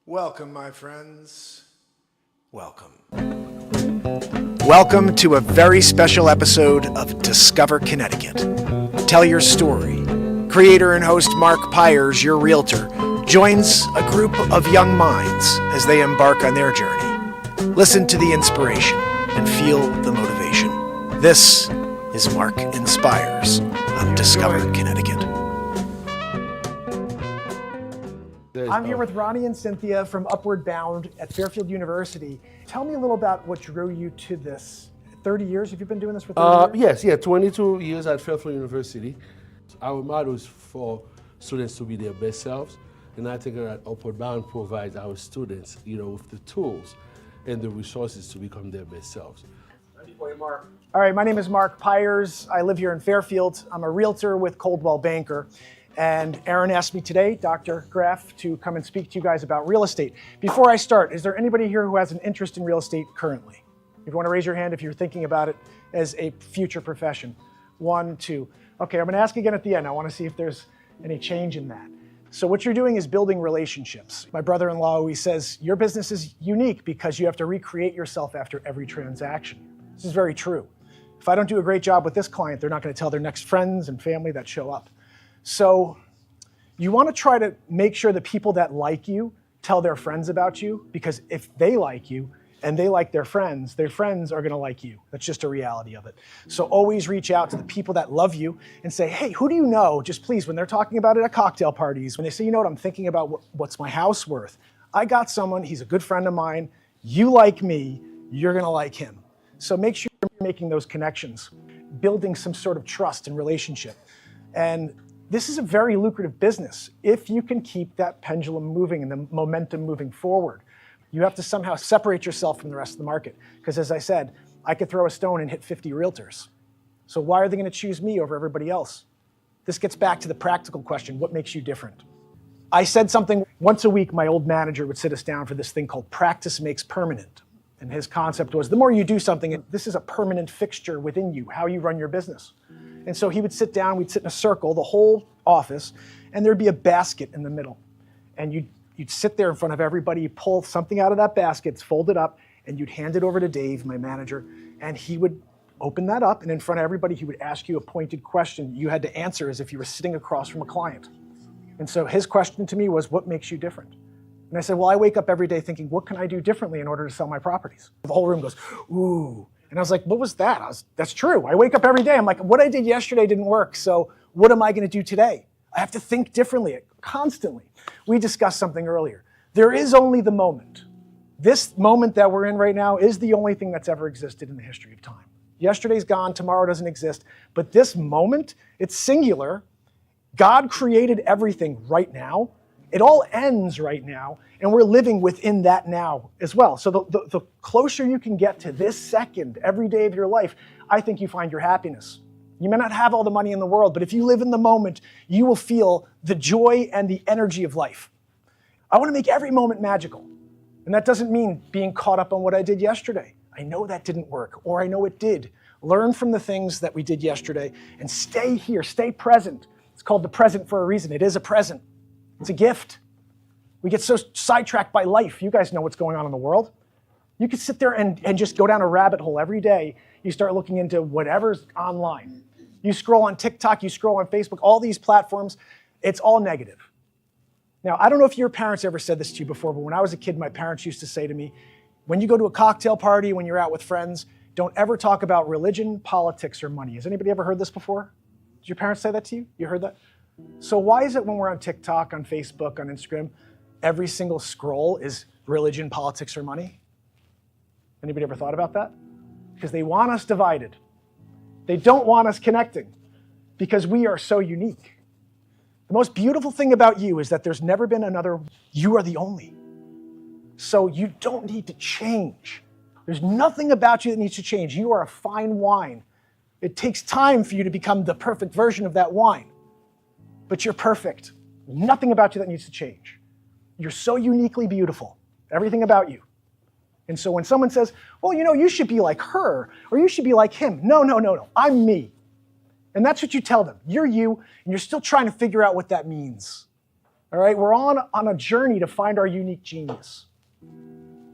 Welcome, my friends. Welcome. Welcome to a very special episode of Discover Connecticut. Tell your story. Creator and host Mark Pires, your realtor, joins a group of young minds as they embark on their journey. Listen to the inspiration and feel the motivation. This is Mark insPires on Discover Connecticut. I'm here with Ronnie and Cynthia from Upward Bound at Fairfield University. Tell me a little about what drew you to this. 30 years? Have you been doing this for 30 years? Yes, 22 years at Fairfield University. Our motto is for students to be their best selves, and I think that Upward Bound provides our students, with the tools and the resources to become their best selves. Ready for you, Mark. All right, my name is Mark Pires. I live here in Fairfield. I'm a realtor with Coldwell Banker. And Aaron asked me today, Dr. Graff, to come and speak to you guys about real estate. Before I start, is there anybody here who has an interest in real estate currently? If you want to raise your hand if you're thinking about it as a future profession. 1, 2. Okay, I'm going to ask again at the end. I want to see if there's any change in that. So what you're doing is building relationships. My brother-in-law always says, your business is unique because you have to recreate yourself after every transaction. This is very true. If I don't do a great job with this client, they're not going to tell their next friends and family that show up. So you want to try to make sure the people that like you tell their friends about you, because if they like you and they like their friends are going to like you. That's just a reality of it. So always reach out to the people that love you and say, hey, who do you know? Just please, when they're talking about it at cocktail parties, when they say, you know what, I'm thinking about what's my house worth. I got someone, he's a good friend of mine. You like me, you're going to like him. So make sure you're making those connections, building some sort of trust and relationship. And this is a very lucrative business if you can keep that pendulum moving and the momentum moving forward. You have to somehow separate yourself from the rest of the market. Because as I said, I could throw a stone and hit 50 realtors. So why are they going to choose me over everybody else? This gets back to the practical question, what makes you different? I said something once a week, my old manager would sit us down for this thing called practice makes permanent. And his concept was the more you do something, this is a permanent fixture within you, how you run your business. And so he would sit down, we'd sit in a circle, the whole office, and there'd be a basket in the middle. And you'd sit there in front of everybody, you pull something out of that basket, it's folded up, and you'd hand it over to Dave, my manager, and he would open that up, and in front of everybody, he would ask you a pointed question you had to answer as if you were sitting across from a client. And so his question to me was, what makes you different? And I said, well, I wake up every day thinking, what can I do differently in order to sell my properties? The whole room goes, ooh. And I was like, what was that? That's true. I wake up every day. I'm like, what I did yesterday didn't work. So what am I going to do today? I have to think differently constantly. We discussed something earlier. There is only the moment. This moment that we're in right now is the only thing that's ever existed in the history of time. Yesterday's gone. Tomorrow doesn't exist. But this moment, it's singular. God created everything right now. It all ends right now, and we're living within that now as well. So the closer you can get to this second every day of your life, I think you find your happiness. You may not have all the money in the world, but if you live in the moment, you will feel the joy and the energy of life. I want to make every moment magical. And that doesn't mean being caught up on what I did yesterday. I know that didn't work, or I know it did. Learn from the things that we did yesterday and stay here, stay present. It's called the present for a reason. It is a present. It's a gift. We get so sidetracked by life. You guys know what's going on in the world. You could sit there and just go down a rabbit hole every day. You start looking into whatever's online. You scroll on TikTok, you scroll on Facebook, all these platforms, it's all negative. Now, I don't know if your parents ever said this to you before, but when I was a kid, my parents used to say to me, when you go to a cocktail party, when you're out with friends, don't ever talk about religion, politics, or money. Has anybody ever heard this before? Did your parents say that to you? You heard that? So why is it when we're on TikTok, on Facebook, on Instagram, every single scroll is religion, politics, or money? Anybody ever thought about that? Because they want us divided. They don't want us connecting because we are so unique. The most beautiful thing about you is that there's never been another. You are the only. So you don't need to change. There's nothing about you that needs to change. You are a fine wine. It takes time for you to become the perfect version of that wine. But you're perfect. Nothing about you that needs to change. You're so uniquely beautiful. Everything about you. And so when someone says, well, you should be like her, or you should be like him. No. I'm me. And that's what you tell them. You're you, and you're still trying to figure out what that means. All right, we're on a journey to find our unique genius.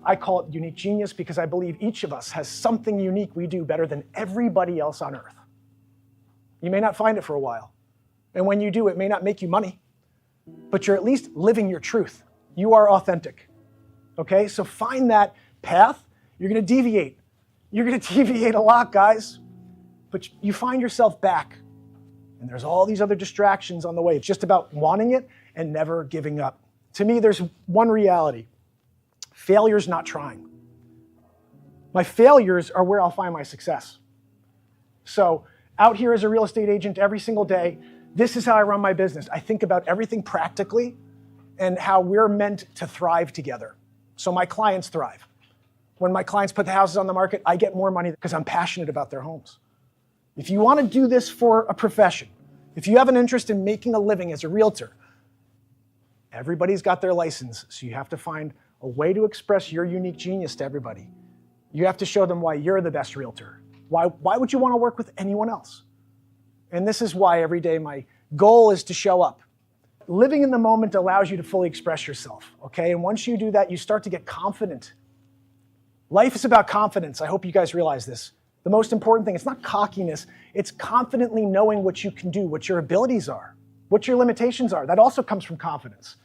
I call it unique genius because I believe each of us has something unique we do better than everybody else on earth. You may not find it for a while. And when you do, it may not make you money, but you're at least living your truth. You are authentic. Okay, so find that path. You're gonna deviate. You're gonna deviate a lot, guys, but you find yourself back. And there's all these other distractions on the way. It's just about wanting it and never giving up. To me, there's one reality. Failure's not trying. My failures are where I'll find my success. So out here as a real estate agent every single day, this is how I run my business. I think about everything practically and how we're meant to thrive together. So my clients thrive. When my clients put the houses on the market, I get more money because I'm passionate about their homes. If you want to do this for a profession, if you have an interest in making a living as a realtor, everybody's got their license, so you have to find a way to express your unique genius to everybody. You have to show them why you're the best realtor. Why would you want to work with anyone else? And this is why every day my goal is to show up. Living in the moment allows you to fully express yourself, okay? And once you do that, you start to get confident. Life is about confidence. I hope you guys realize this. The most important thing, it's not cockiness, it's confidently knowing what you can do, what your abilities are, what your limitations are. That also comes from confidence.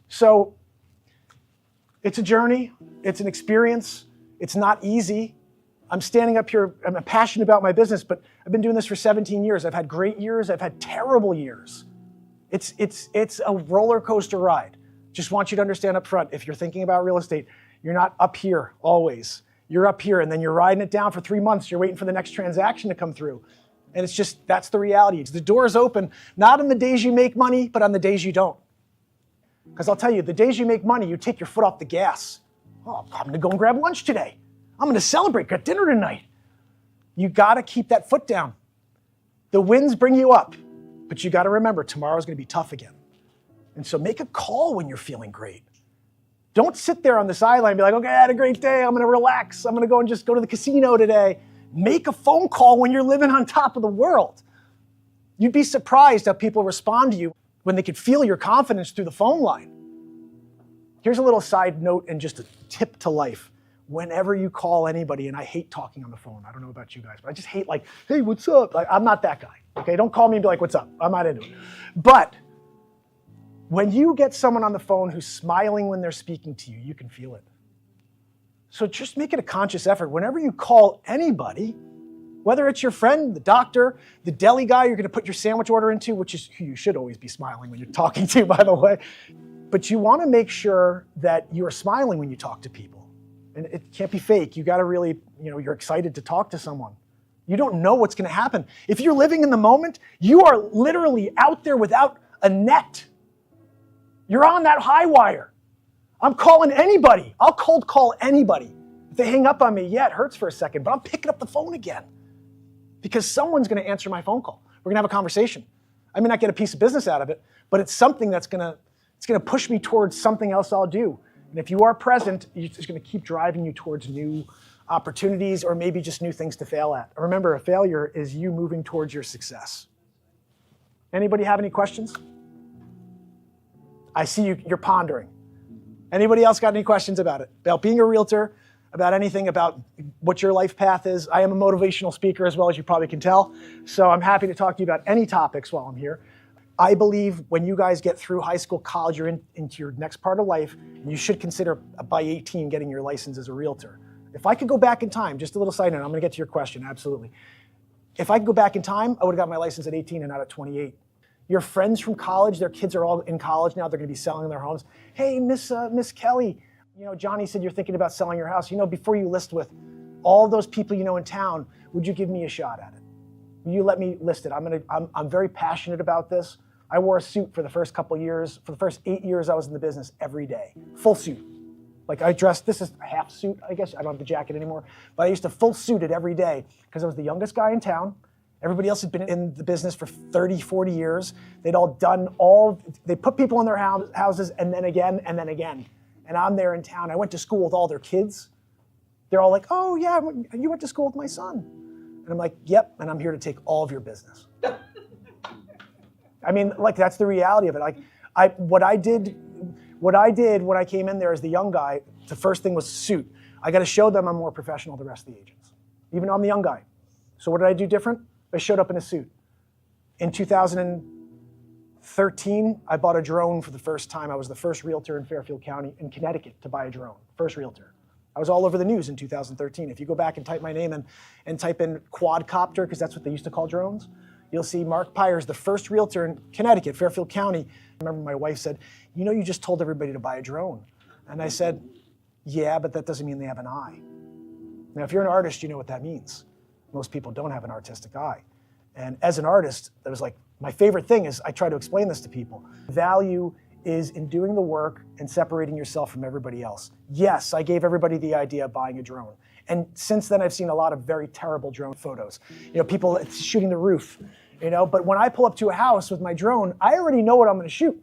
So it's a journey, it's an experience, it's not easy. I'm standing up here, I'm passionate about my business, but I've been doing this for 17 years. I've had great years, I've had terrible years. It's a roller coaster ride. Just want you to understand up front, if you're thinking about real estate, you're not up here always. You're up here and then you're riding it down for 3 months. You're waiting for the next transaction to come through. And it's just, that's the reality. The door's open, not on the days you make money, but on the days you don't. Because I'll tell you, the days you make money, you take your foot off the gas. Oh, I'm gonna go and grab lunch today. I'm gonna celebrate, got dinner tonight. You gotta keep that foot down. The winds bring you up, but you gotta remember, tomorrow's gonna be tough again. And so make a call when you're feeling great. Don't sit there on the sideline and be like, okay, I had a great day, I'm gonna relax, I'm gonna go and just go to the casino today. Make a phone call when you're living on top of the world. You'd be surprised how people respond to you when they could feel your confidence through the phone line. Here's a little side note and just a tip to life. Whenever you call anybody, and I hate talking on the phone, I don't know about you guys, but I just hate like, hey, what's up? Like, I'm not that guy, okay? Don't call me and be like, what's up? I'm not into it. But when you get someone on the phone who's smiling when they're speaking to you, you can feel it. So just make it a conscious effort. Whenever you call anybody, whether it's your friend, the doctor, the deli guy you're gonna put your sandwich order into, which is who you should always be smiling when you're talking to, by the way. But you wanna make sure that you're smiling when you talk to people. And it can't be fake. You gotta really, you're excited to talk to someone. You don't know what's gonna happen. If you're living in the moment, you are literally out there without a net. You're on that high wire. I'm calling anybody. I'll cold call anybody. If they hang up on me, yeah, it hurts for a second, but I'm picking up the phone again because someone's gonna answer my phone call. We're gonna have a conversation. I may not get a piece of business out of it, but it's something that's gonna push me towards something else I'll do. And if you are present, it's gonna keep driving you towards new opportunities or maybe just new things to fail at. Remember, a failure is you moving towards your success. Anybody have any questions? I see you're pondering. Anybody else got any questions about it? About being a realtor, about anything, about what your life path is? I am a motivational speaker as well, as you probably can tell. So I'm happy to talk to you about any topics while I'm here. I believe when you guys get through high school, college, you're into your next part of life, you should consider by 18 getting your license as a realtor. If I could go back in time, just a little side note, I'm gonna get to your question, absolutely. If I could go back in time, I would've got my license at 18 and not at 28. Your friends from college, their kids are all in college now, they're gonna be selling their homes. Hey, Miss Kelly, Johnny said you're thinking about selling your house. Before you list with all those people you know in town, would you give me a shot at it? Will you let me list it? I'm very passionate about this. I wore a suit for the first couple years. For the first 8 years I was in the business every day, full suit. Like I dressed, this is a half suit, I guess. I don't have the jacket anymore, but I used to full suit it every day because I was the youngest guy in town. Everybody else had been in the business for 30, 40 years. They'd all done they put people in their houses and then again, and then again. And I'm there in town. I went to school with all their kids. They're all like, oh yeah, you went to school with my son. And I'm like, yep, and I'm here to take all of your business. I mean, like that's the reality of it. Like What I did when I came in there as the young guy, the first thing was suit. I got to show them I'm more professional than the rest of the agents, even though I'm the young guy. So what did I do different? I showed up in a suit. In 2013, I bought a drone for the first time. I was the first realtor in Fairfield County in Connecticut to buy a drone, first realtor. I was all over the news in 2013. If you go back and type my name and type in quadcopter, because that's what they used to call drones, you'll see Mark Pires, the first realtor in Connecticut, Fairfield County. I remember my wife said, you know, you just told everybody to buy a drone. And I said, yeah, but that doesn't mean they have an eye. Now, if you're an artist, you know what that means. Most people don't have an artistic eye. And as an artist, that was like, my favorite thing is I try to explain this to people. Value is in doing the work and separating yourself from everybody else. Yes, I gave everybody the idea of buying a drone. And since then, I've seen a lot of very terrible drone photos. You know, people shooting the roof, you know, but when I pull up to a house with my drone, I already know what I'm gonna shoot.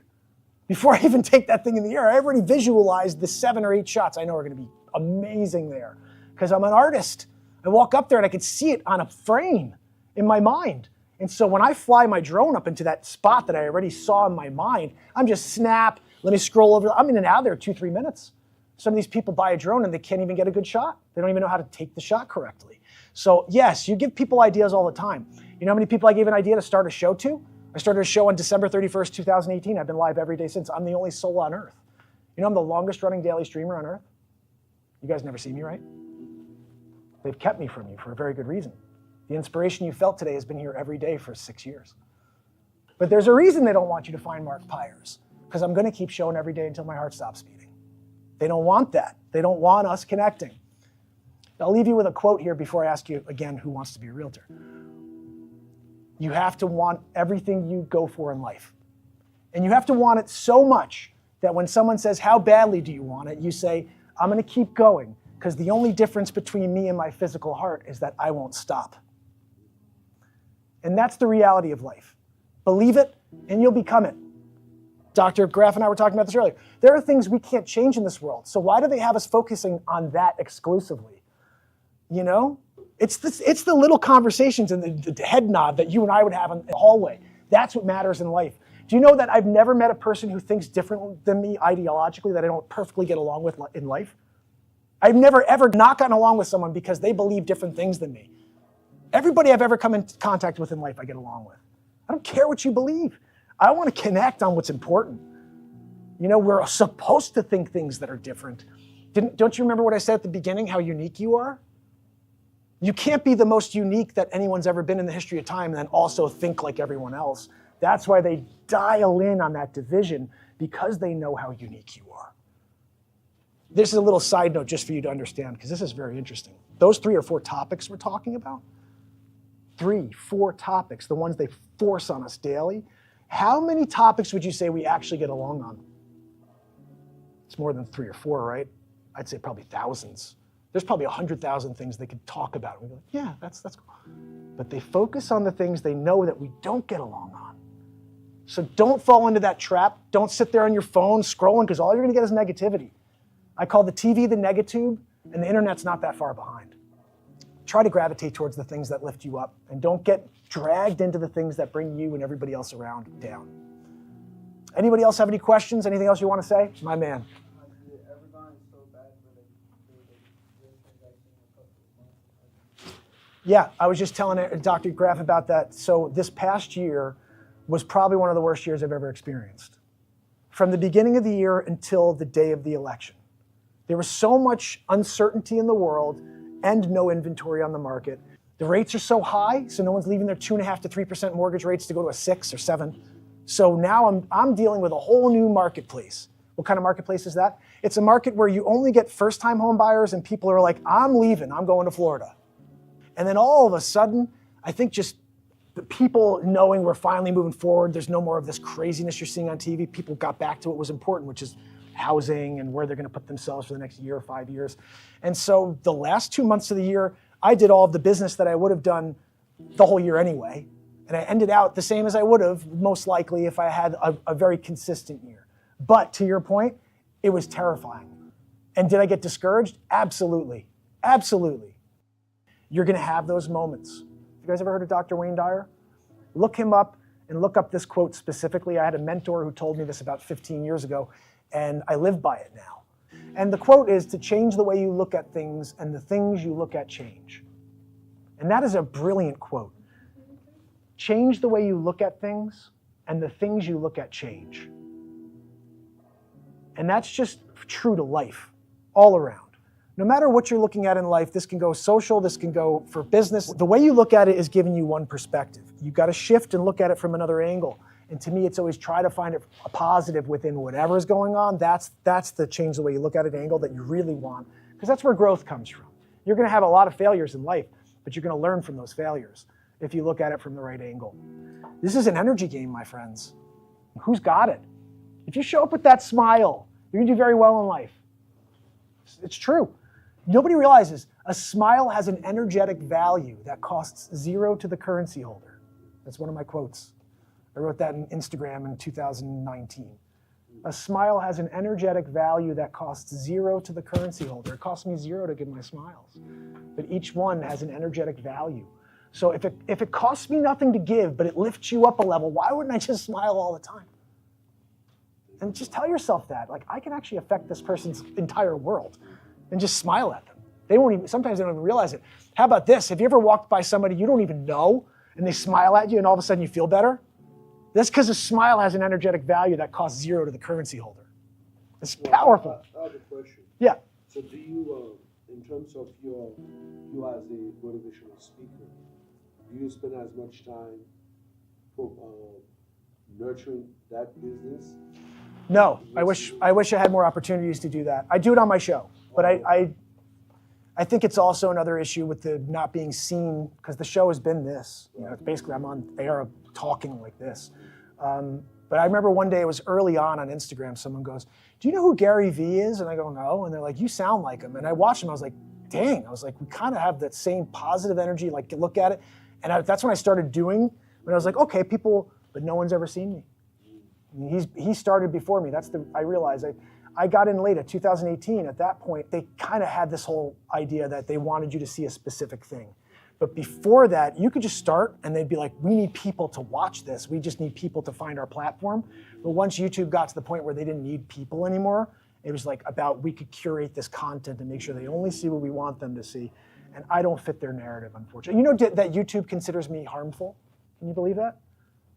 Before I even take that thing in the air, I already visualized the 7 or 8 shots I know are gonna be amazing there. Because I'm an artist. I walk up there and I can see it on a frame in my mind. And so when I fly my drone up into that spot that I already saw in my mind, I'm just snap, let me scroll over. I'm in and out of there 2-3 minutes. Some of these people buy a drone and they can't even get a good shot. They don't even know how to take the shot correctly. So yes, you give people ideas all the time. You know how many people I gave an idea to start a show to? I started a show on December 31st, 2018. I've been live every day since. I'm the only soul on earth. You know I'm the longest running daily streamer on earth? You guys never see me, right? They've kept me from you for a very good reason. The inspiration you felt today has been here every day for 6 years. But there's a reason they don't want you to find Mark Pires, because I'm gonna keep showing every day until my heart stops beating. They don't want that. They don't want us connecting. I'll leave you with a quote here before I ask you again who wants to be a realtor. You have to want everything you go for in life. And you have to want it so much that when someone says, how badly do you want it? You say, I'm gonna keep going, because the only difference between me and my physical heart is that I won't stop. And that's the reality of life. Believe it, and you'll become it. Dr. Graff and I were talking about this earlier. There are things we can't change in this world, so why do they have us focusing on that exclusively? You know? It's the little conversations and the head nod that you and I would have in the hallway. That's what matters in life. Do you know that I've never met a person who thinks differently than me ideologically that I don't perfectly get along with in life? I've never, ever not gotten along with someone because they believe different things than me. Everybody I've ever come in contact with in life, I get along with. I don't care what you believe. I want to connect on what's important. You know, we're supposed to think things that are different. Don't you remember what I said at the beginning, how unique you are? You can't be the most unique that anyone's ever been in the history of time and then also think like everyone else. That's why they dial in on that division, because they know how unique you are. This is a little side note just for you to understand, because this is very interesting. Those 3 or 4 topics we're talking about, 3, 4 topics, the ones they force on us daily, how many topics would you say we actually get along on? It's more than 3 or 4, right? I'd say probably thousands. There's probably 100,000 things they could talk about. We go, yeah, that's cool. But they focus on the things they know that we don't get along on. So don't fall into that trap. Don't sit there on your phone scrolling, because all you're gonna get is negativity. I call the TV the negatube, and the internet's not that far behind. Try to gravitate towards the things that lift you up, and don't get dragged into the things that bring you and everybody else around down. Anybody else have any questions? Anything else you want to say? My man. Yeah, I was just telling Dr. Graff about that. So this past year was probably one of the worst years I've ever experienced. From the beginning of the year until the day of the election. There was so much uncertainty in the world and no inventory on the market. The rates are so high, so no one's leaving their 2.5% to 3% mortgage rates to go to a 6 or 7. So now I'm dealing with a whole new marketplace. What kind of marketplace is that? It's a market where you only get first-time home buyers and people are like, I'm leaving, I'm going to Florida. And then all of a sudden, I think just the people knowing we're finally moving forward, there's no more of this craziness you're seeing on TV. People got back to what was important, which is housing and where they're gonna put themselves for the next year or 5 years. And so the last 2 months of the year, I did all of the business that I would have done the whole year anyway. And I ended out the same as I would have, most likely, if I had a very consistent year. But to your point, it was terrifying. And did I get discouraged? Absolutely, absolutely. You're gonna have those moments. You guys ever heard of Dr. Wayne Dyer? Look him up and look up this quote specifically. I had a mentor who told me this about 15 years ago, and I live by it now. And the quote is to change the way you look at things, and the things you look at change. And that is a brilliant quote. Change the way you look at things, and the things you look at change. And that's just true to life, all around. No matter what you're looking at in life, this can go social, this can go for business. The way you look at it is giving you one perspective. You've got to shift and look at it from another angle. And to me, it's always try to find a positive within whatever's going on. That's the change the way you look at it angle that you really want, because that's where growth comes from. You're going to have a lot of failures in life, but you're going to learn from those failures if you look at it from the right angle. This is an energy game, my friends. Who's got it? If you show up with that smile, you're going to do very well in life. It's true. Nobody realizes a smile has an energetic value that costs zero to the currency holder. That's one of my quotes. I wrote that in Instagram in 2019. A smile has an energetic value that costs zero to the currency holder. It costs me zero to give my smiles. But each one has an energetic value. So if it costs me nothing to give, but it lifts you up a level, why wouldn't I just smile all the time? And just tell yourself that. Like, I can actually affect this person's entire world. And just smile at them. Sometimes they don't even realize it. How about this? Have you ever walked by somebody you don't even know and they smile at you and all of a sudden you feel better? That's because a smile has an energetic value that costs zero to the currency holder. It's powerful. I have a question. Yeah. So do you, in terms of you as a motivational speaker, do you spend as much time nurturing that business? No, I wish I had more opportunities to do that. I do it on my show. But I think it's also another issue with the not being seen, because the show has been this. You know, it's basically I'm on air talking like this. But I remember one day, it was early on Instagram, someone goes, "Do you know who Gary Vee is?" And I go, "No." And they're like, "You sound like him." And I watched him, I was like, dang. I was like, we kind of have that same positive energy, like look at it. And that's when I started doing, when I was like, okay, people, but no one's ever seen me. I mean, he started before me. I realized I got in late at 2018. At that point, they kind of had this whole idea that they wanted you to see a specific thing. But before that, you could just start and they'd be like, we need people to watch this. We just need people to find our platform. But once YouTube got to the point where they didn't need people anymore, it was like about we could curate this content and make sure they only see what we want them to see. And I don't fit their narrative, unfortunately. You know that YouTube considers me harmful? Can you believe that?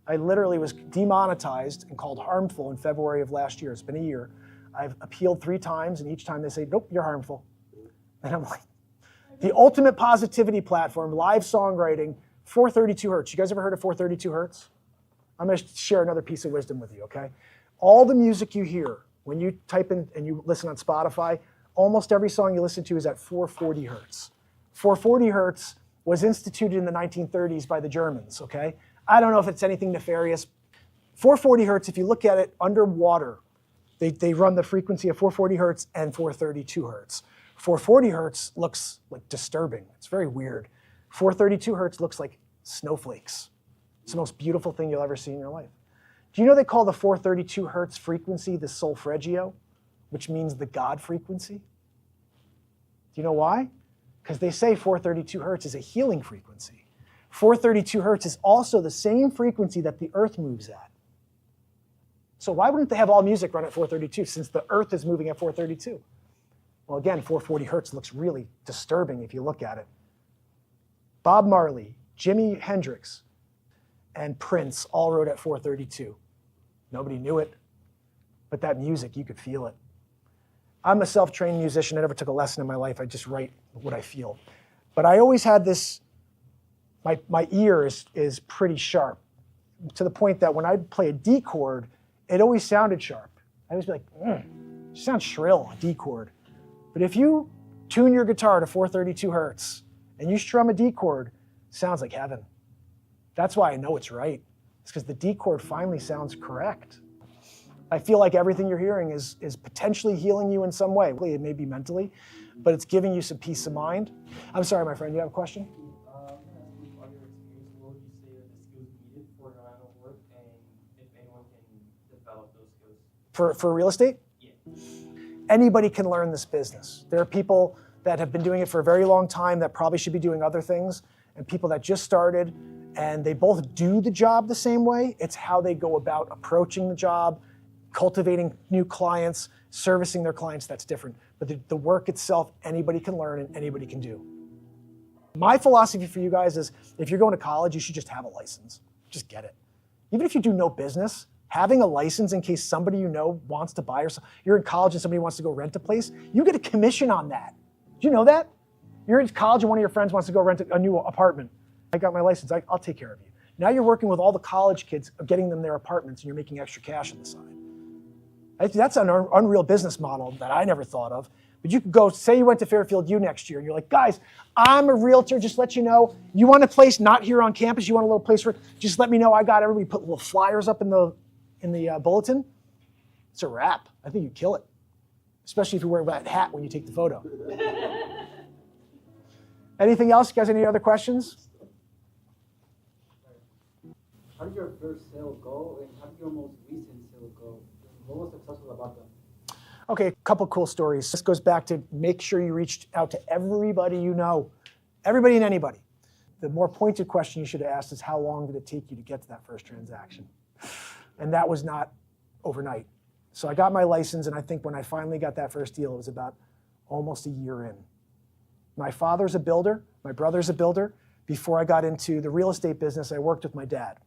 I literally was demonetized and called harmful in February of last year. It's been a year. I've appealed 3 times, and each time they say, nope, you're harmful. And I'm like, the ultimate positivity platform, live songwriting, 432 hertz. You guys ever heard of 432 hertz? I'm going to share another piece of wisdom with you, okay? All the music you hear, when you type in and you listen on Spotify, almost every song you listen to is at 440 hertz. 440 hertz was instituted in the 1930s by the Germans, okay? I don't know if it's anything nefarious. 440 hertz, if you look at it underwater, they run the frequency of 440 hertz and 432 hertz. 440 hertz looks like disturbing. It's very weird. 432 hertz looks like snowflakes. It's the most beautiful thing you'll ever see in your life. Do you know they call the 432 hertz frequency the solfeggio, which means the God frequency? Do you know why? Because they say 432 hertz is a healing frequency. 432 hertz is also the same frequency that the earth moves at. So why wouldn't they have all music run at 432 since the earth is moving at 432? Well, again, 440 hertz looks really disturbing if you look at it. Bob Marley, Jimi Hendrix, and Prince all wrote at 432. Nobody knew it, but that music, you could feel it. I'm a self-trained musician. I never took a lesson in my life. I just write what I feel. But I always had this, my ear is pretty sharp, to the point that when I'd play a D chord, it always sounded sharp. I always be like, it sounds shrill, a D chord. But if you tune your guitar to 432 hertz and you strum a D chord, it sounds like heaven. That's why I know it's right. It's because the D chord finally sounds correct. I feel like everything you're hearing is potentially healing you in some way. It may be mentally, but it's giving you some peace of mind. I'm sorry, my friend, you have a question? What would you say are the skills needed for your line of work, and if anyone can develop those skills? For real estate? Yeah. Anybody can learn this business. There are people that have been doing it for a very long time that probably should be doing other things, and people that just started and they both do the job the same way. It's how they go about approaching the job, cultivating new clients, servicing their clients, that's different. But the work itself, anybody can learn and anybody can do. My philosophy for you guys is if you're going to college, you should just have a license. Just get it. Even if you do no business, having a license in case somebody you know wants to buy or you're in college and somebody wants to go rent a place, you get a commission on that. Do you know that? You're in college and one of your friends wants to go rent a new apartment. I got my license, I'll take care of you. Now you're working with all the college kids, getting them their apartments, and you're making extra cash on the side. That's an unreal business model that I never thought of. But you could go, say you went to Fairfield U next year, and you're like, guys, I'm a realtor, just let you know. You want a place not here on campus, you want a little place for, just let me know, I got everybody. Put little flyers up in the bulletin. It's a wrap. I think you kill it. Especially if you wear that hat when you take the photo. Anything else? You guys, any other questions? How did your first sale go, and how did your most recent sale go? What was successful about them? Okay, a couple cool stories. This goes back to make sure you reached out to everybody you know, everybody and anybody. The more pointed question you should have asked is how long did it take you to get to that first transaction? And that was not overnight. So I got my license, and I think when I finally got that first deal, it was about almost a year in. My father's a builder, my brother's a builder. Before I got into the real estate business, I worked with my dad.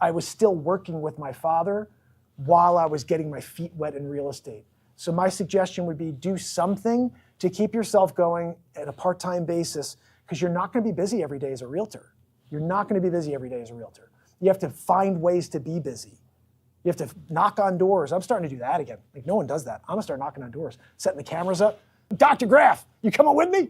I was still working with my father while I was getting my feet wet in real estate. So my suggestion would be do something to keep yourself going at a part-time basis, because you're not going to be busy every day as a realtor. You're not going to be busy every day as a realtor. You have to find ways to be busy. You have to knock on doors. I'm starting to do that again. Like, no one does that. I'm going to start knocking on doors, setting the cameras up. Dr. Graff, you coming with me?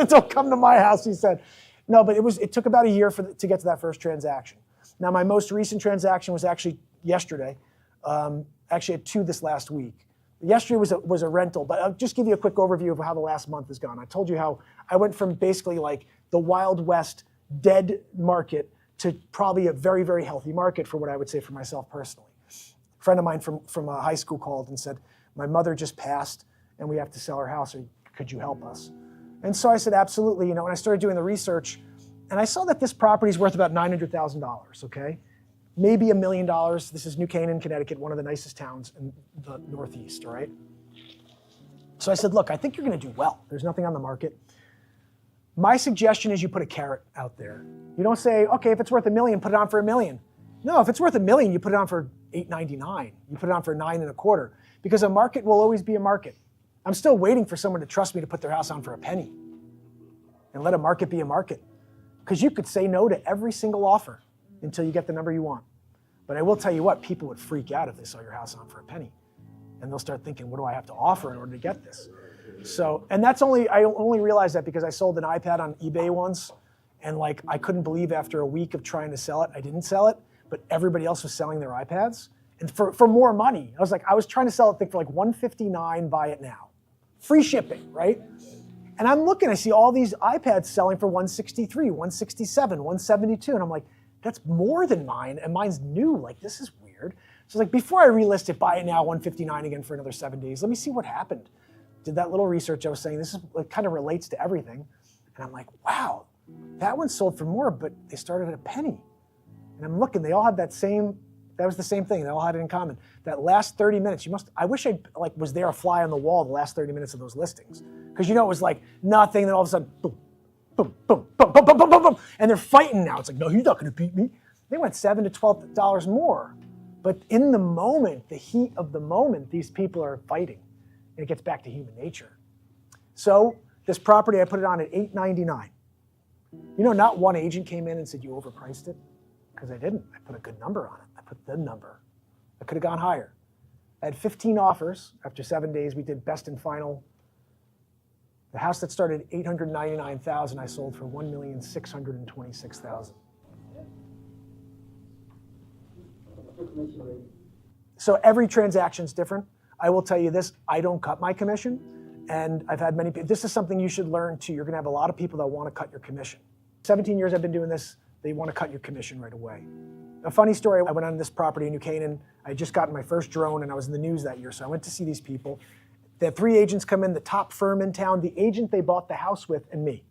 Don't come to my house, he said. No, but it took about a year to get to that first transaction. Now, my most recent transaction was actually yesterday. Actually, I had two this last week. Yesterday was a rental, but I'll just give you a quick overview of how the last month has gone. I told you how I went from basically like the Wild West dead market to probably a very, very healthy market for what I would say for myself personally. A friend of mine from high school called and said, my mother just passed and we have to sell our house. Could you help us? And so I said, absolutely. And I started doing the research, and I saw that this property is worth about $900,000, okay? Maybe $1 million. This is New Canaan, Connecticut, one of the nicest towns in the Northeast, all right? So I said, look, I think you're gonna do well. There's nothing on the market. My suggestion is you put a carrot out there. You don't say, okay, if it's worth $1 million, put it on for $1 million. No, if it's worth $1 million, you put it on for $8.99. You put it on for $9.25, because a market will always be a market. I'm still waiting for someone to trust me to put their house on for a penny and let a market be a market. Because you could say no to every single offer until you get the number you want. But I will tell you what, people would freak out if they saw your house on for a penny. And they'll start thinking, what do I have to offer in order to get this? So, and I only realized that because I sold an iPad on eBay once, and like I couldn't believe after a week of trying to sell it, I didn't sell it, but everybody else was selling their iPads. And for more money. I was trying to sell it for like $159, buy it now. Free shipping, right? And I'm looking, I see all these iPads selling for $163, $167, $172, and I'm like, that's more than mine, and mine's new. Like, this is weird. So like, before I relist it, buy it now, $159 again for another 7 days. Let me see what happened. Did that little research I was saying. It kind of relates to everything. And I'm like, wow, that one sold for more, but they started at a penny. And I'm looking, they all had that was the same thing. They all had it in common. That last 30 minutes, I wish I was there a fly on the wall the last 30 minutes of those listings. Because it was like nothing, then all of a sudden, boom, boom, boom, boom, boom, boom, boom, boom, boom. And they're fighting now. It's like, no, he's not gonna beat me. They went $7 to $12 more. But in the moment, the heat of the moment, these people are fighting. And it gets back to human nature. So this property, I put it on at $899. Not one agent came in and said, you overpriced it. Because I didn't. I put a good number on it. I put the number. I could have gone higher. I had 15 offers. After 7 days, we did best and final. The house that started at $899,000, I sold for $1,626,000. So every transaction's different. I will tell you this, I don't cut my commission. And I've had many people, this is something you should learn too. You're gonna have a lot of people that wanna cut your commission. 17 years I've been doing this, they wanna cut your commission right away. A funny story, I went on this property in New Canaan. I had just gotten my first drone and I was in the news that year. So I went to see these people. They had 3 agents come in, the top firm in town, the agent they bought the house with, and me.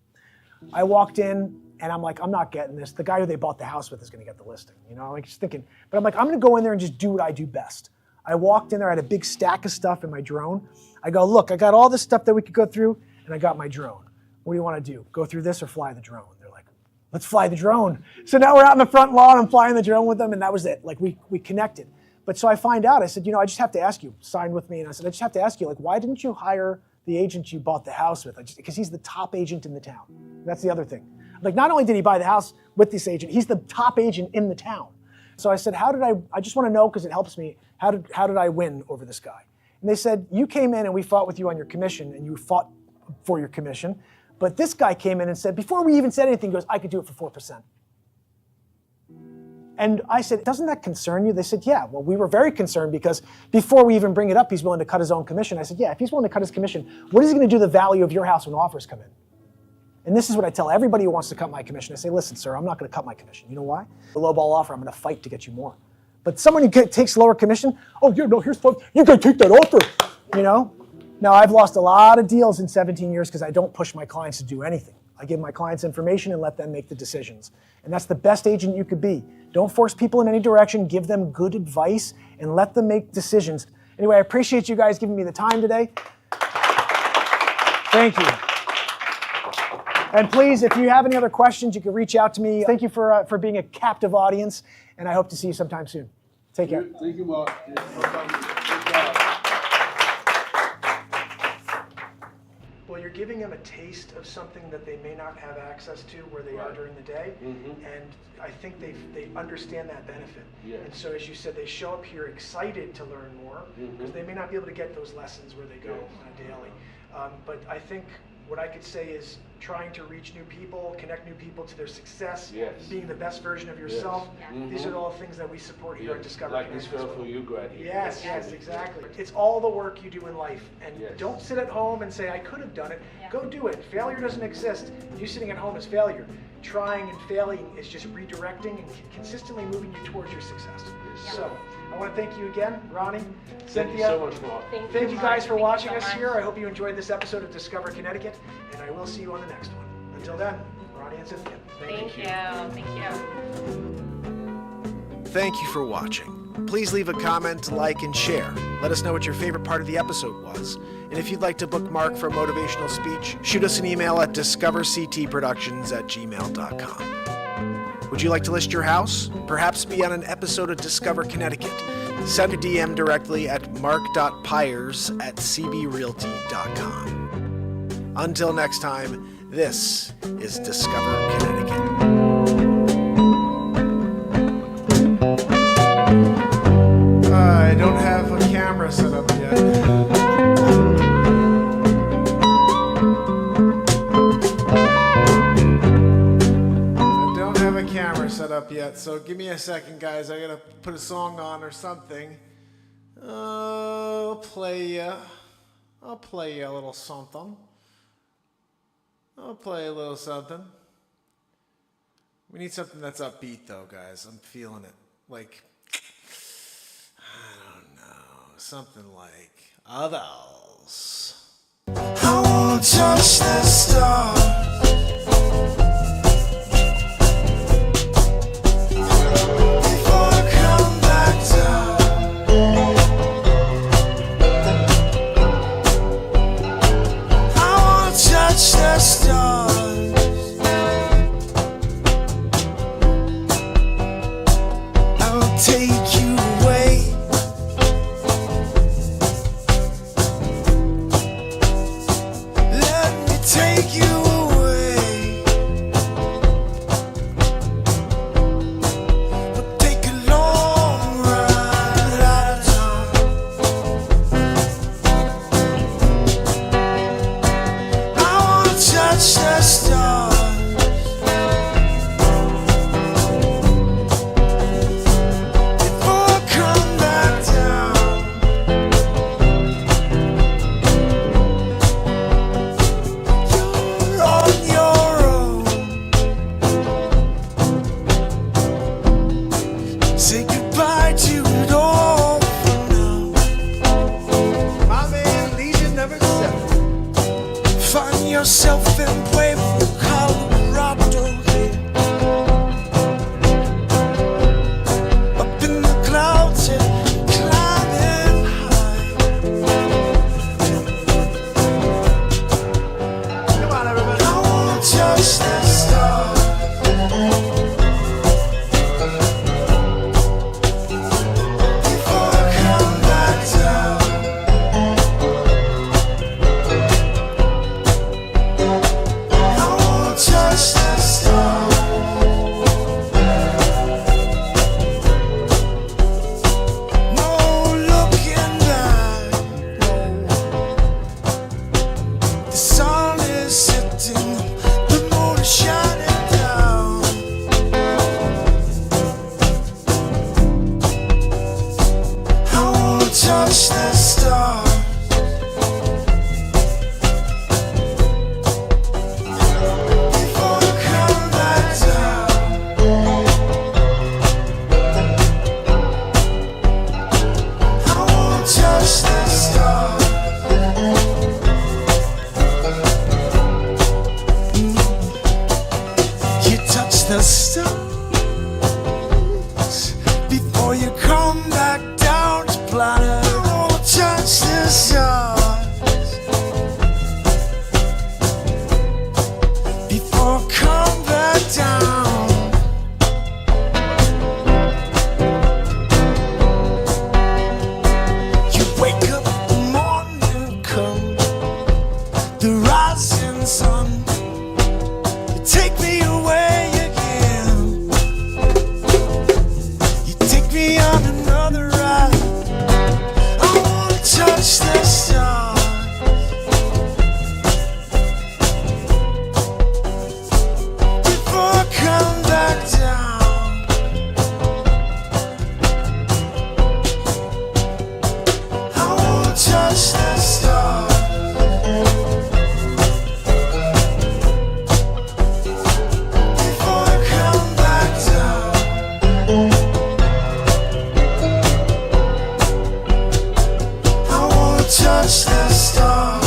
I walked in, And I'm like, I'm not getting this. The guy who they bought the house with is going to get the listing. You know, like just thinking. But I'm like, I'm going to go in there and just do what I do best. I walked in there, I had a big stack of stuff in my drone. I go, look, I got all this stuff that we could go through, and I got my drone. What do you want to do? Go through this or fly the drone? They're like, let's fly the drone. So now we're out in the front lawn, I'm flying the drone with them, and that was it. Like we connected. But so I find out, I said, you know, I just have to ask you, sign with me, and I said, I just have to ask you, like, why didn't you hire the agent you bought the house with? Because he's the top agent in the town. That's the other thing. Like, not only did he buy the house with this agent, he's the top agent in the town. So I said, I just want to know, because it helps me, how did I win over this guy? And they said, you came in and we fought with you on your commission, and you fought for your commission. But this guy came in and said, before we even said anything, he goes, I could do it for 4%. And I said, doesn't that concern you? They said, yeah. Well, we were very concerned because before we even bring it up, he's willing to cut his own commission. I said, yeah, if he's willing to cut his commission, what is he going to do to the value of your house when offers come in? And this is what I tell everybody who wants to cut my commission. I say, listen, sir, I'm not going to cut my commission. You know why? The lowball offer, I'm going to fight to get you more. But someone who takes lower commission, oh, yeah, no, here's fun. You can take that offer, you know? Now, I've lost a lot of deals in 17 years because I don't push my clients to do anything. I give my clients information and let them make the decisions. And that's the best agent you could be. Don't force people in any direction. Give them good advice and let them make decisions. Anyway, I appreciate you guys giving me the time today. Thank you. And please, if you have any other questions, you can reach out to me. Thank you for being a captive audience, and I hope to see you sometime soon. Take care. Thank you, Mark. Well, you're giving them a taste of something that they may not have access to where they are during the day, and I think they understand that benefit. Yes. And so, as you said, they show up here excited to learn more because they may not be able to get those lessons where they go on a daily. But I think what I could say is trying to reach new people, connect new people to their success, being the best version of yourself. These are all things that we support here at Discover Like Connect. this for you, Grady. Yes, exactly. It's all the work you do in life. And don't sit at home and say, I could have done it. Go do it. Failure doesn't exist. You sitting at home is failure. Trying and failing is just redirecting and consistently moving you towards your success. So I want to thank you again, Ronnie, Cynthia. Thank you so much, Mark. Thank you guys for watching us here. I hope you enjoyed this episode of Discover Connecticut, and I will see you on the next one. Until then, Ronnie and Cynthia. Thank you. Thank you for watching. Please leave a comment, like, and share. Let us know what your favorite part of the episode was. And if you'd like to bookmark for a motivational speech, shoot us an email at discoverctproductions@gmail.com. Would you like to list your house? Perhaps be on an episode of Discover Connecticut? Send a DM directly at mark.pires@cbrealty.com. Until next time, this is Discover Connecticut. I don't have a camera set up yet. Set up yet, so give me a second, guys. I gotta put a song on or something. I'll play you a little something. I'll play a little something. We need something that's upbeat, though, guys. I'm feeling it. Like, I don't know, something like others. I won't touch the stars. The stars. I'll take you away. Let me take you away. We'll take a long ride out of town. Touch the stars before I come back down. You're on your own. Say goodbye to it all for now. My man, Legion number 7. Find yourself in Pueblo, Colorado. come the rising sun, you take me away again. You take me on another ride. I wanna touch the stars before I come back down. I wanna touch the stars before I come back down. I wanna touch the stars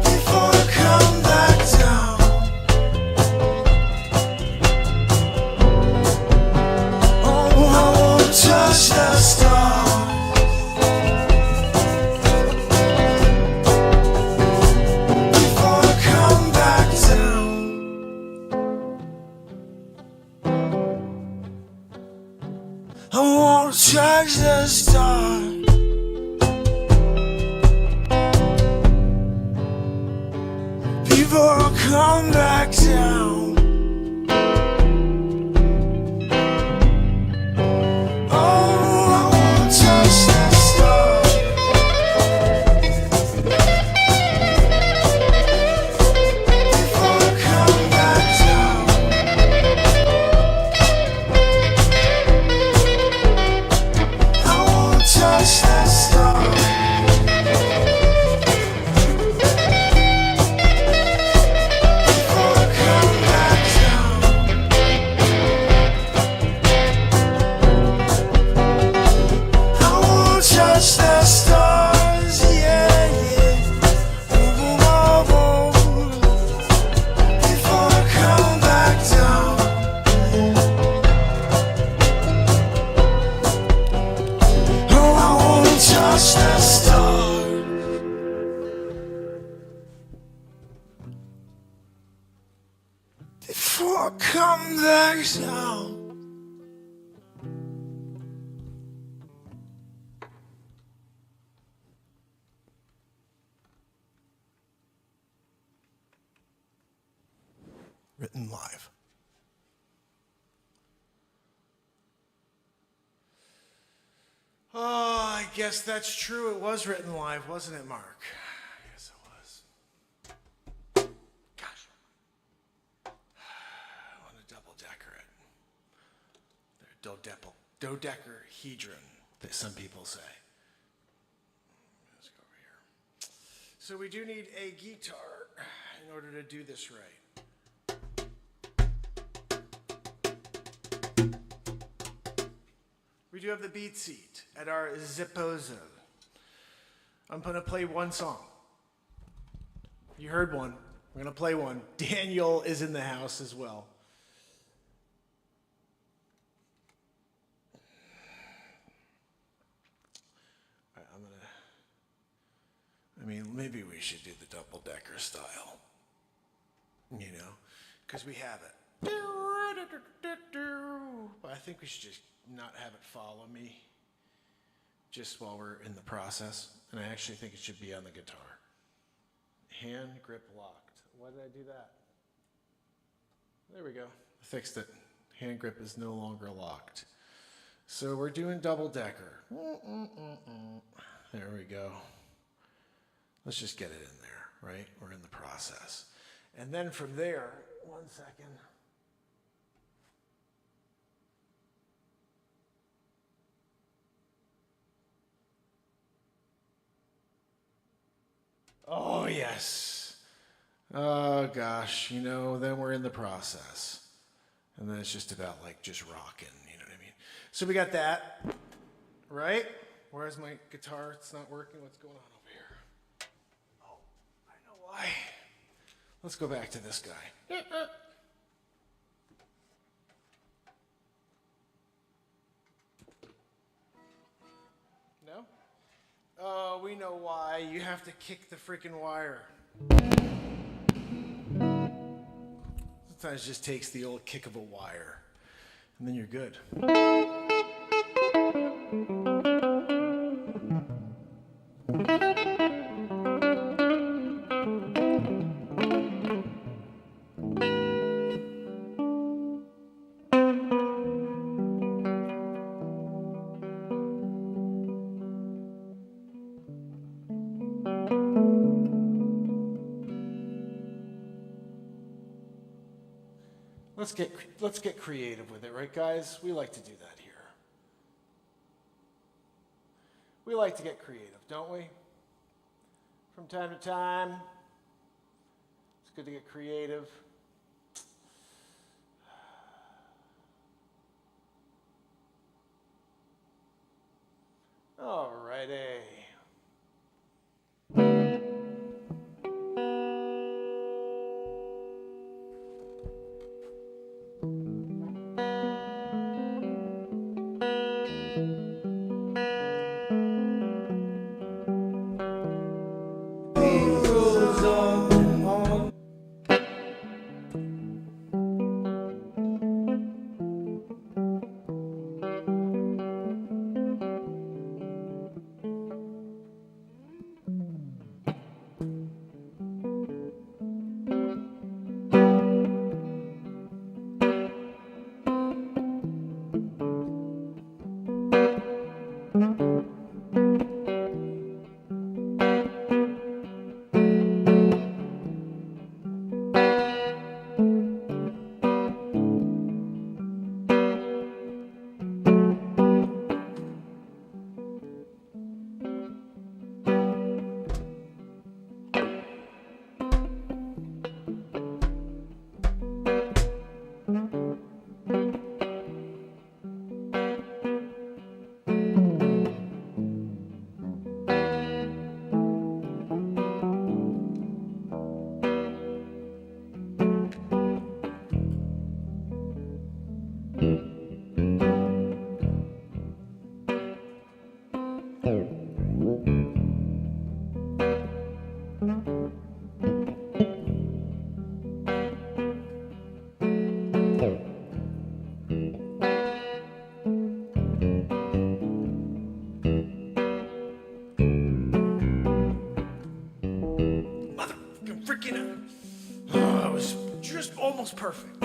before I come back down. Oh, I wanna touch the stars before I come back down. I wanna touch the stars before I come back down. Oh, I wanna touch the stars before I come back down. I wanna touch the stars before I come back down. I wanna touch the stars, yeah, yeah. Whoa, whoa, whoa. Before I come back down. Oh, I wanna touch the stars before I come back down. Written live. Oh, I guess that's true. It was written live, wasn't it, Mark? Yes, it was. Gosh. I want to double decker it. Dodecahedron, that some people say. Let's go over here. So we do need a guitar in order to do this right. We do have the beat seat at our Zippozo. I'm gonna play one song. You heard one. We're gonna play one. Daniel is in the house as well. All right, maybe we should do the double-decker style. You know, because we have it. But I think we should just not have it follow me just while we're in the process. And I actually think it should be on the guitar. Hand grip locked. Why did I do that? There we go. I fixed it. Hand grip is no longer locked. So we're doing double decker. There we go. Let's just get it in there, right? We're in the process. And then from there, 1 second. Oh, yes. Oh, gosh. You know, then we're in the process. And then it's just about, like, just rocking. You know what I mean? So we got that, right? Where's my guitar? It's not working. What's going on over here? Oh, I know why. Let's go back to this guy. No? Oh, we know why. You have to kick the freaking wire. Sometimes it just takes the old kick of a wire, and then you're good. Let's get creative with it, right, guys? We like to do that here. We like to get creative, don't we? From time to time. It's good to get creative. All righty. That was just almost perfect.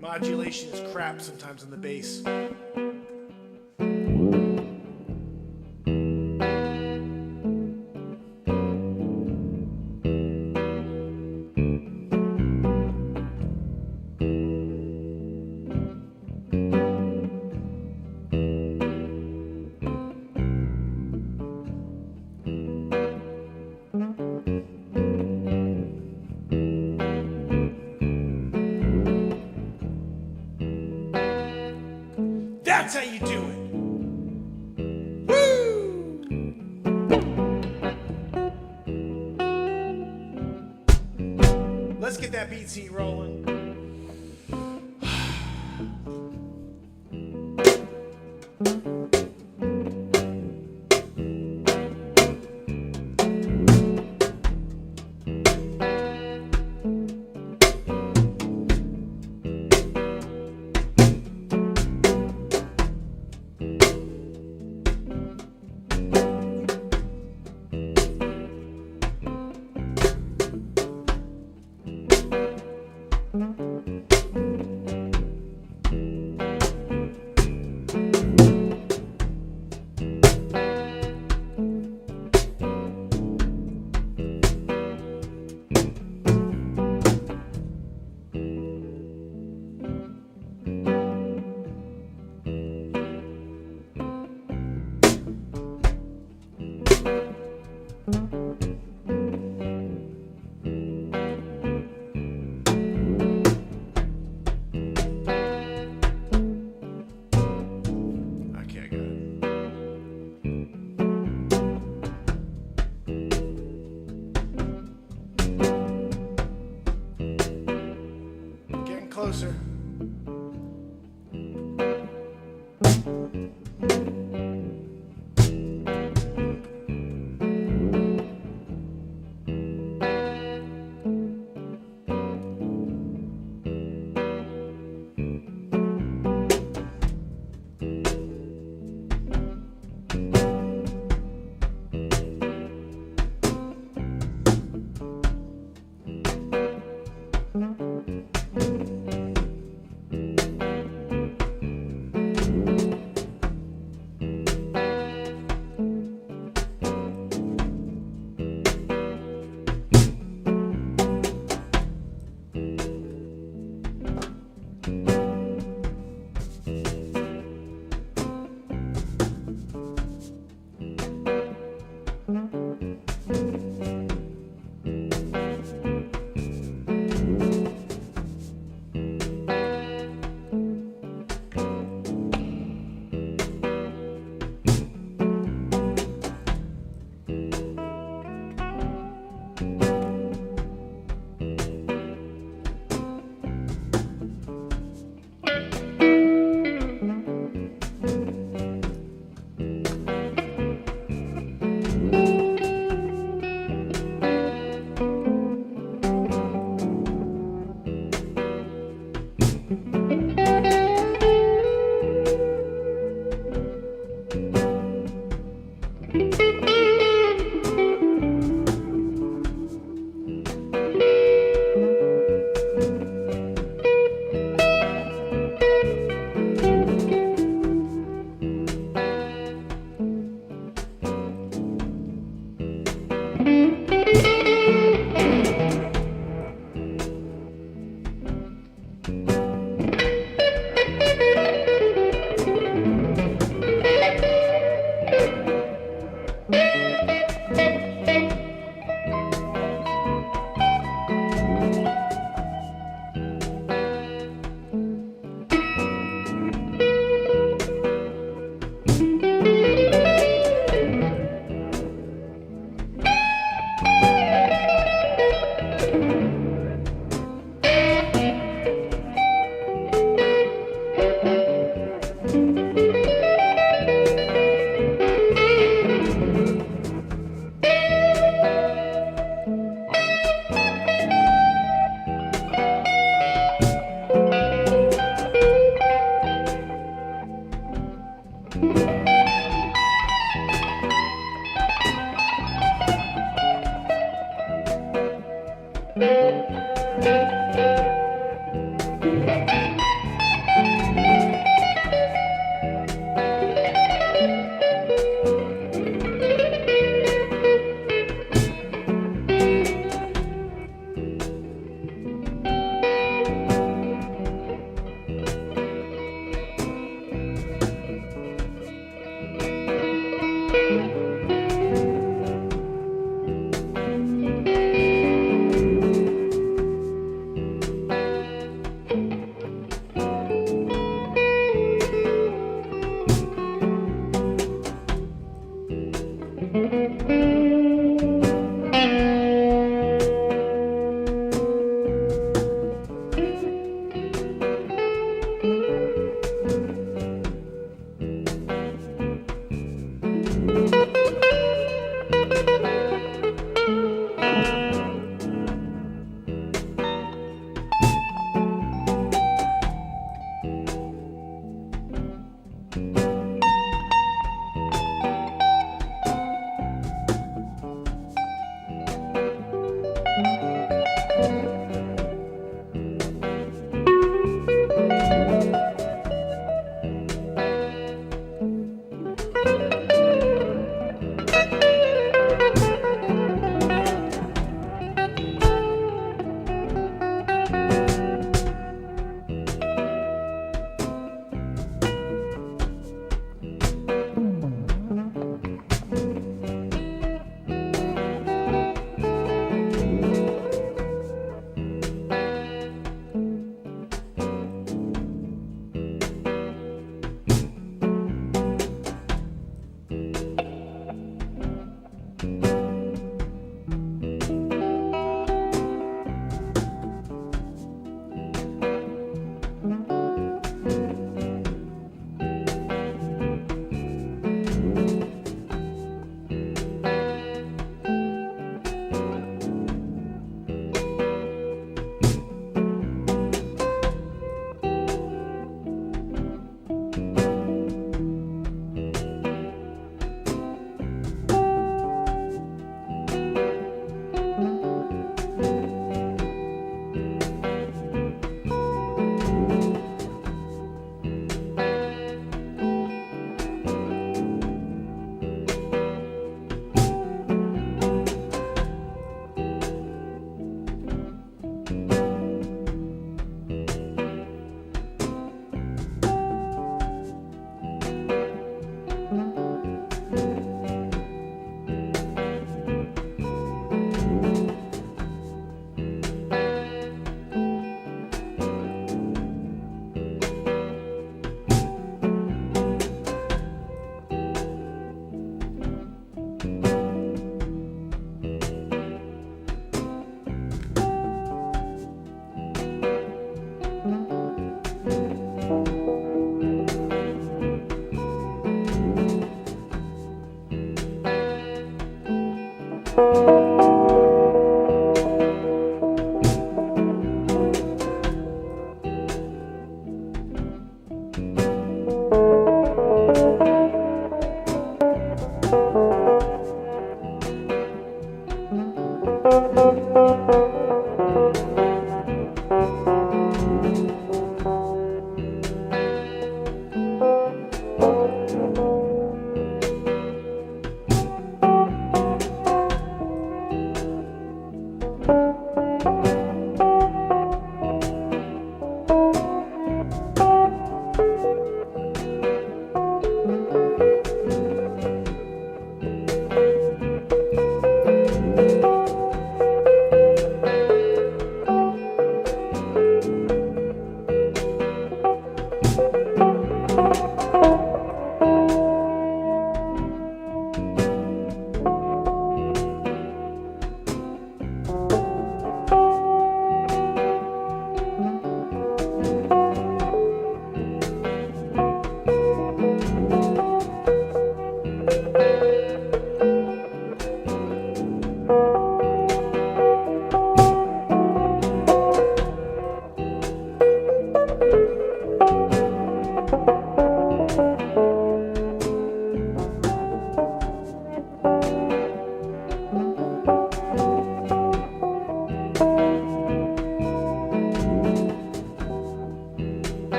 Modulation is crap sometimes on the bass. That's how you do it. Woo! Let's get that beat seat rolling. Closer.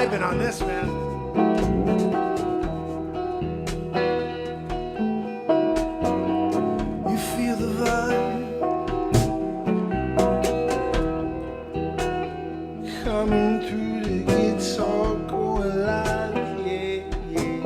vibing on this, man. You feel the vibe coming through the guitar, going live, yeah, yeah.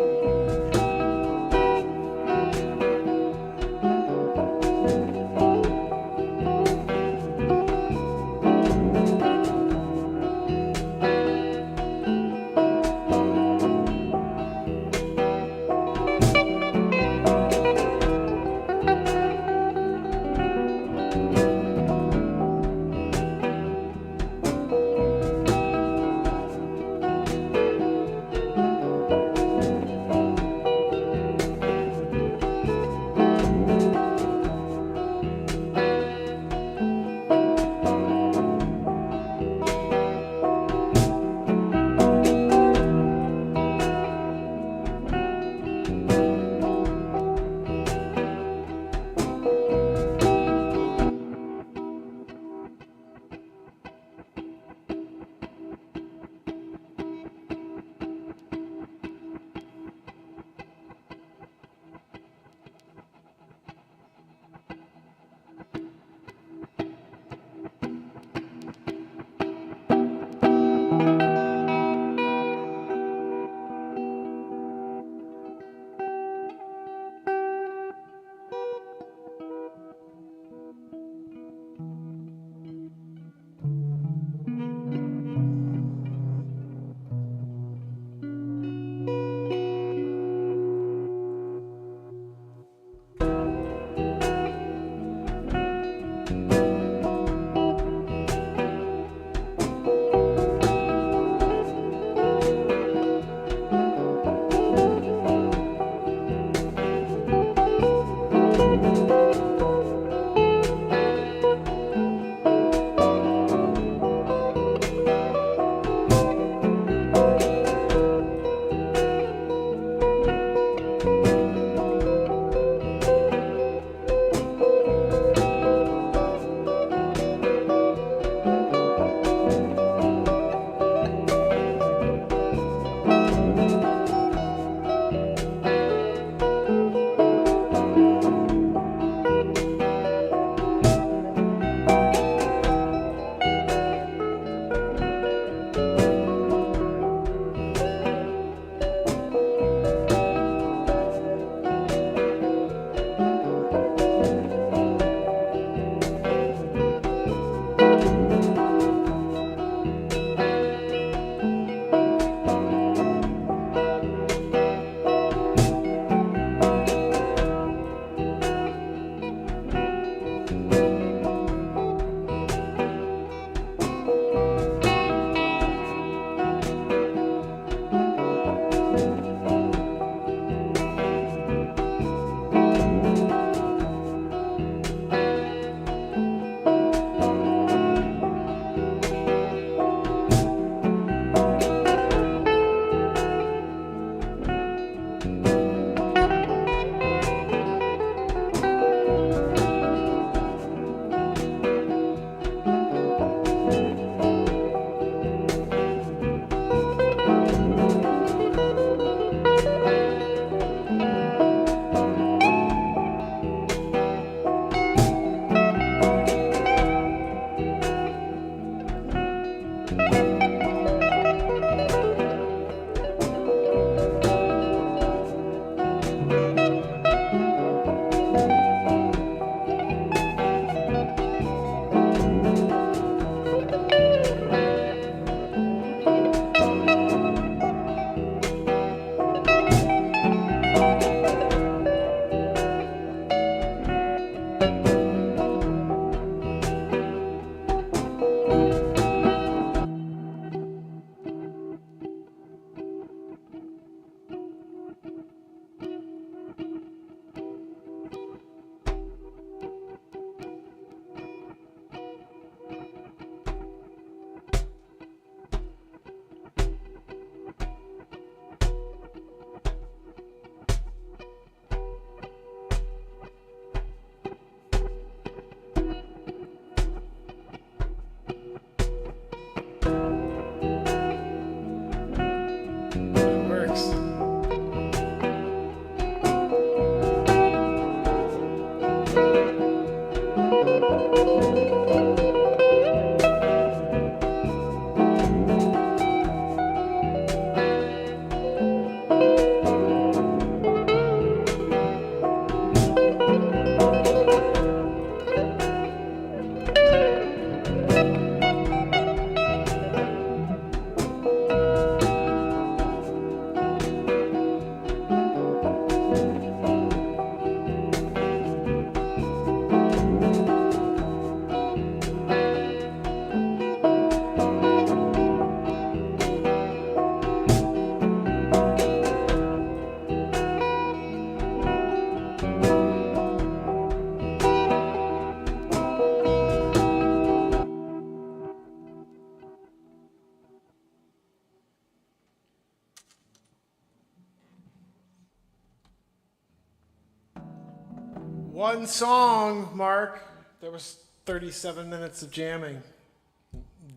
One song, Mark. There was 37 minutes of jamming.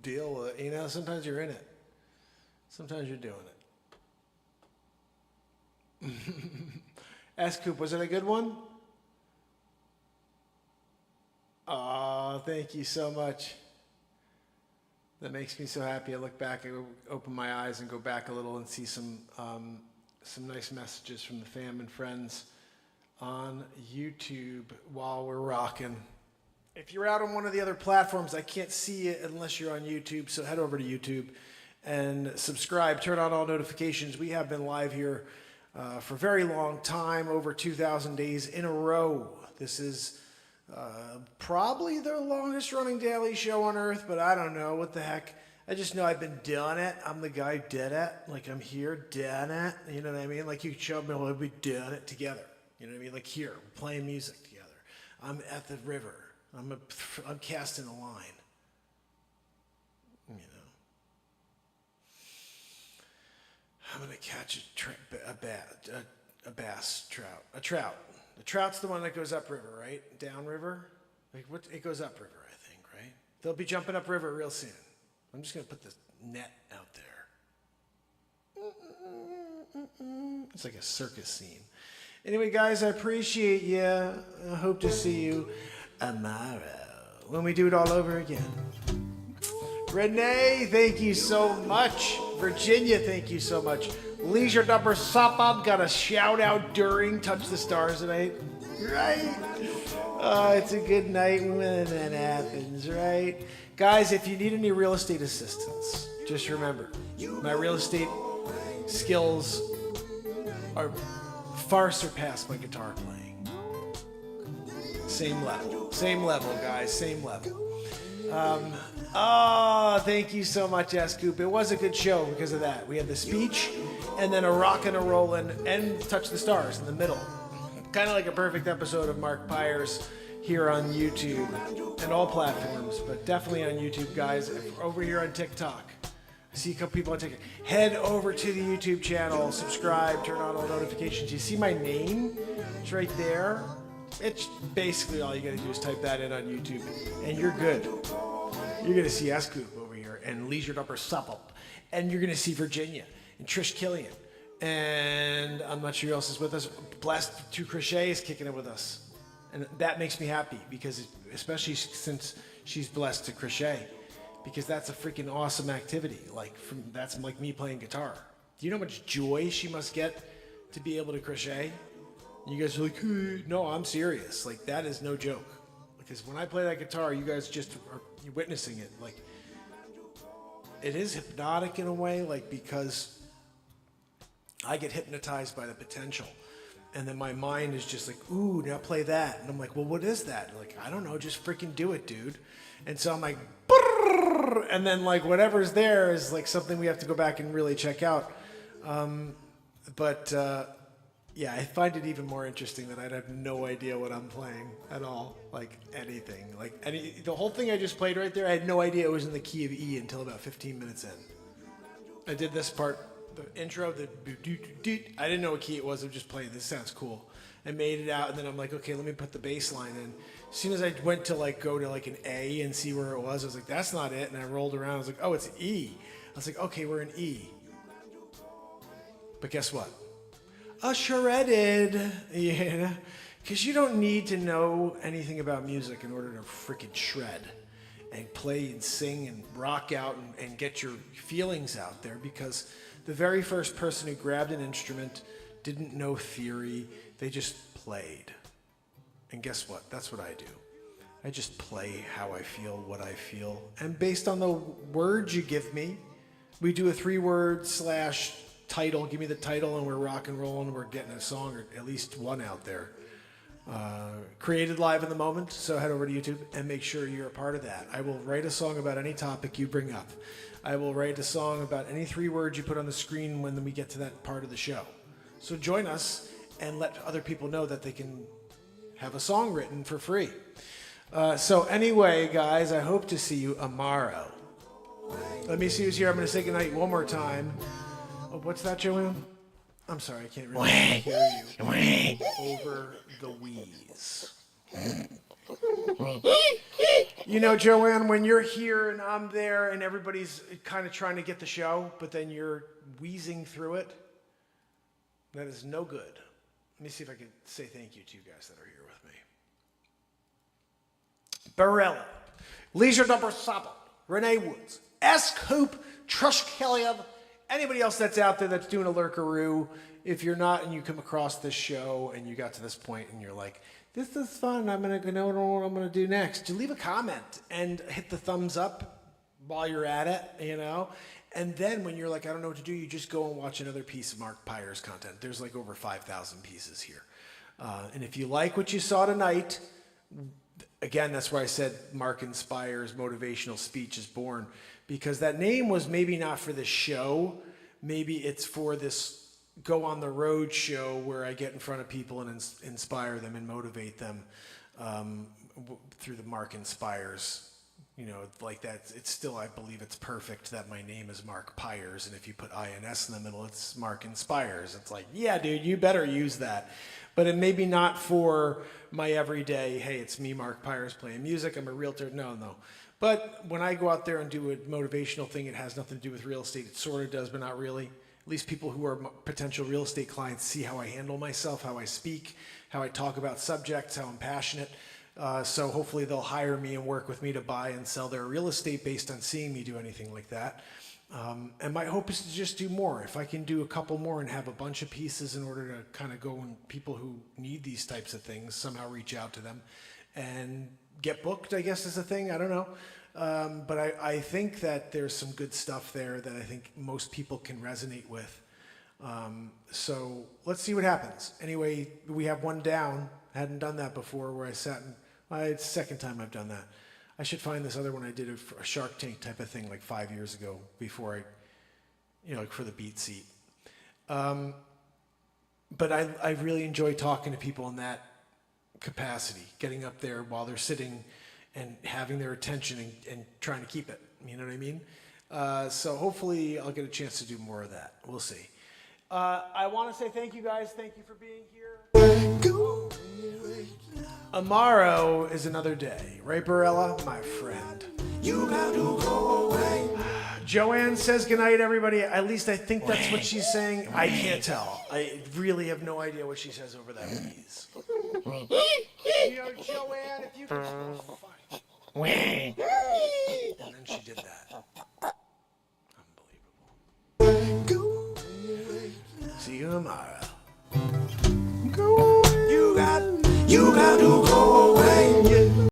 Deal with it. You know, sometimes you're in it. Sometimes you're doing it. S-Coop, was it a good one? Oh, thank you so much. That makes me so happy. I look back, I open my eyes and go back a little and see some nice messages from the fam and friends on YouTube while we're rocking. If you're out on one of the other platforms, I can't see it unless you're on YouTube, so head over to YouTube and subscribe, turn on all notifications. We have been live here for a very long time, over 2,000 days in a row. This is probably the longest running daily show on earth, but I don't know, what the heck. I just know I've been doing it. I'm the guy who did it. Like, I'm here doing it. You know what I mean? Like, you show me, we'll be doing it together. You know what I mean? Like, here, we're playing music together. I'm at the river. I'm casting a line. You know. I'm gonna catch a bass trout. A trout. The trout's the one that goes upriver, right? Downriver? Like, what? It goes upriver, I think, right? They'll be jumping upriver real soon. I'm just gonna put the net out there. It's like a circus scene. Anyway, guys, I appreciate you. I hope to see you tomorrow when we do it all over again. Renee, thank you so much. Virginia, thank you so much. Leisure number Sapab got a shout out during Touch the Stars tonight. Right? Oh, it's a good night when that happens, right? Guys, if you need any real estate assistance, just remember, my real estate skills are far surpassed my guitar playing. Same level, guys, same level. Thank you so much, S-Coop. It was a good show because of that. We had the speech and then a rock and a roll and Touch the Stars in the middle. Kind of like a perfect episode of Mark Pires here on YouTube and all platforms, but definitely on YouTube, guys. Over here on TikTok. I see a couple people on TikTok. Head over to the YouTube channel, subscribe, turn on all notifications. You see my name? It's right there. It's basically all you gotta do is type that in on YouTube, and you're good. You're gonna see S-Coop over here, and Leisure Upper Supple, and you're gonna see Virginia, and Trish Killian, and I'm not sure who else is with us. Blessed to Crochet is kicking it with us, and that makes me happy, because especially since she's blessed to crochet, because that's a freaking awesome activity. That's like me playing guitar. Do you know how much joy she must get to be able to crochet? You guys are like, hey. No, I'm serious. Like, that is no joke. Because when I play that guitar, you guys just are witnessing it. Like, it is hypnotic in a way, like, because I get hypnotized by the potential. And then my mind is just like, ooh, now play that. And I'm like, well, what is that? Like, I don't know, just freaking do it, dude. And so I'm like, brrr, and then like whatever's there is like something we have to go back and really check out. Yeah, I find it even more interesting that I'd have no idea what I'm playing at all, like anything. The whole thing I just played right there, I had no idea it was in the key of E until about 15 minutes in. I did this part, the intro, I didn't know what key it was. I'm just playing. This sounds cool. I made it out, and then I'm like, okay, let me put the bass line in. As soon as I went to like go to like an A and see where it was, I was like, that's not it. And I rolled around. I was like, oh, it's E. I was like, okay, we're in E. But guess what? Shredded, yeah, because you don't need to know anything about music in order to freaking shred and play and sing and rock out and get your feelings out there, because the very first person who grabbed an instrument didn't know theory, they just played. And guess what? That's what I do. I just play how I feel, what I feel, and based on the words you give me, we do a 3-word / title. Give me the title, and we're rock and rolling. We're getting a song or at least one out there. Created live in the moment, so head over to YouTube and make sure you're a part of that. I will write a song about any topic you bring up. I will write a song about any 3 words you put on the screen when we get to that part of the show. So join us and let other people know that they can have a song written for free. So anyway, guys, I hope to see you tomorrow. Let me see who's here. I'm going to say goodnight one more time. Oh, what's that, Joanne? I'm sorry, I can't really hear you over the wheeze. You know, Joanne, when you're here and I'm there and everybody's kind of trying to get the show, but then you're wheezing through it, that is no good. Let me see if I can say thank you to you guys that are here with me. Barella, Leisure Number 7, Renee Woods, S. Coop, Trush Kellyan, anybody else that's out there that's doing a lurkaroo. If you're not and you come across this show and you got to this point and you're like, this is fun, I'm going to know what I'm going to do next, you leave a comment and hit the thumbs up while you're at it, you know? And then when you're like, I don't know what to do, you just go and watch another piece of Mark Pires content. There's like over 5,000 pieces here. And if you like what you saw tonight, again, that's where I said Mark insPires motivational speech is born, because that name was maybe not for this show. Maybe it's for this go on the road show where I get in front of people and inspire them and motivate them through the Mark insPires. You know, like that, it's still, I believe it's perfect that my name is Mark Pires, and if you put INS in the middle, it's Mark insPires. It's like, yeah, dude, you better use that. But it may be not for my everyday, hey, it's me, Mark Pires, playing music, I'm a realtor. No. But when I go out there and do a motivational thing, it has nothing to do with real estate. It sort of does, but not really. At least people who are potential real estate clients see how I handle myself, how I speak, how I talk about subjects, how I'm passionate. So hopefully they'll hire me and work with me to buy and sell their real estate based on seeing me do anything like that. And my hope is to just do more. If I can do a couple more and have a bunch of pieces in order to kind of go and people who need these types of things somehow reach out to them and get booked, I guess is a thing. I don't know. But I think that there's some good stuff there that I think most people can resonate with. So let's see what happens. Anyway, we have one down. I hadn't done that before where I sat and it's the second time I've done that. I should find this other one I did a Shark Tank type of thing like 5 years ago before I, you know, like for the beat seat. But I really enjoy talking to people in that capacity, getting up there while they're sitting and having their attention and trying to keep it. You know what I mean? So hopefully I'll get a chance to do more of that. We'll see. I want to say thank you guys. Thank you for being here. Tomorrow is another day. Right, Barella? My friend. You got to go away. Joanne says goodnight, everybody. At least I think that's what she's saying. I can't tell. I really have no idea what she says over that wheeze. You know, Joanne, if you could...